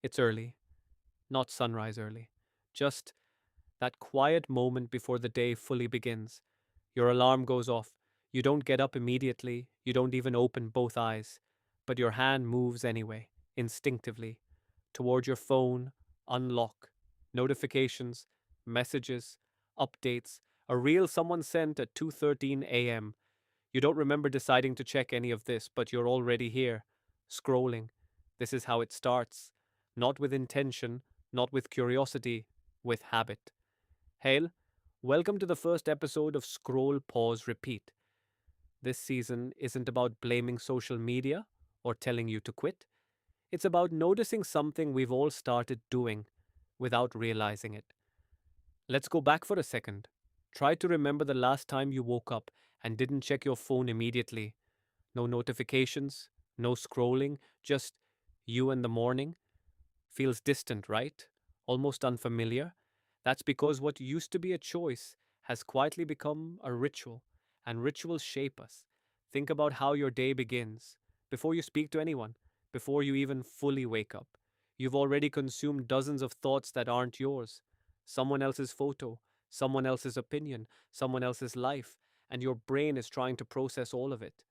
It's early, not sunrise early. Just that quiet moment before the day fully begins. Your alarm goes off. You don't get up immediately. You don't even open both eyes. But your hand moves anyway, instinctively, toward your phone, unlock, notifications, messages, updates, a reel someone sent at 2:13 a.m. You don't remember deciding to check any of this, but you're already here, scrolling. This is how it starts. Not with intention, not with curiosity, with habit. Hail, welcome to the first episode of Scroll, Pause, Repeat. This season isn't about blaming social media or telling you to quit. It's about noticing something we've all started doing without realizing it. Let's go back for a second. Try to remember the last time you woke up and didn't check your phone immediately. No notifications, no scrolling, just you and the morning. Feels distant, right? Almost unfamiliar. That's because what used to be a choice has quietly become a ritual, and rituals shape us. Think about how your day begins. Before you speak to anyone, before you even fully wake up, you've already consumed dozens of thoughts that aren't yours. Someone else's photo, someone else's opinion, someone else's life, and your brain is trying to process all of it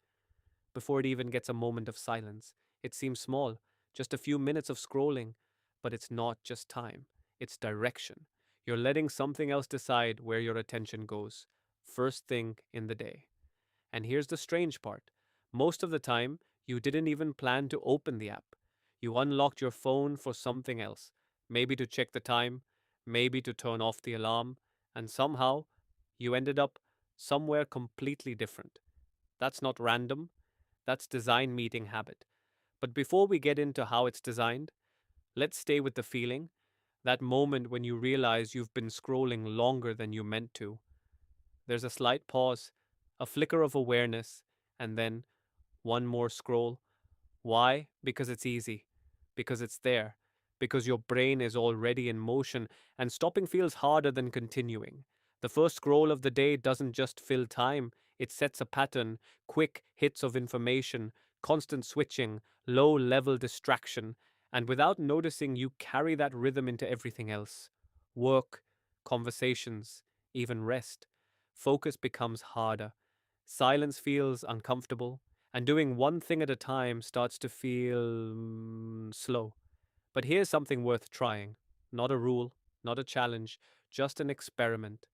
before it even gets a moment of silence. It seems small, just a few minutes of scrolling, but it's not just time, it's direction. You're letting something else decide where your attention goes, first thing in the day. And here's the strange part, most of the time, you didn't even plan to open the app. You unlocked your phone for something else, maybe to check the time, maybe to turn off the alarm, and somehow you ended up somewhere completely different. That's not random, that's design meeting habit. But before we get into how it's designed, let's stay with the feeling, that moment when you realize you've been scrolling longer than you meant to. There's a slight pause, a flicker of awareness, and then one more scroll. Why? Because it's easy, because it's there, because your brain is already in motion, and stopping feels harder than continuing. The first scroll of the day doesn't just fill time, it sets a pattern, quick hits of information, constant switching, low level distraction, and without noticing, you carry that rhythm into everything else work, conversations, even rest. Focus becomes harder. Silence feels uncomfortable, and doing one thing at a time starts to feel slow. But here's something worth trying, not a rule, not a challenge, just an experiment.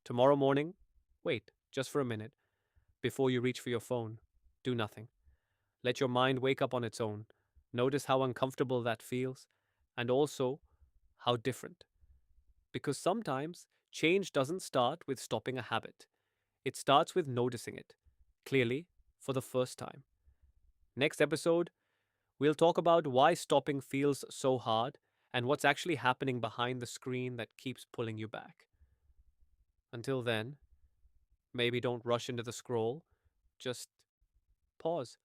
Tomorrow morning, wait just for a minute before you reach for your phone. Do nothing. Let your mind wake up on its own. Notice how uncomfortable that feels, and also how different. Because sometimes change doesn't start with stopping a habit, it starts with noticing it clearly for the first time. Next episode, we'll talk about why stopping feels so hard and what's actually happening behind the screen that keeps pulling you back. Until then, maybe don't rush into the scroll, just pause.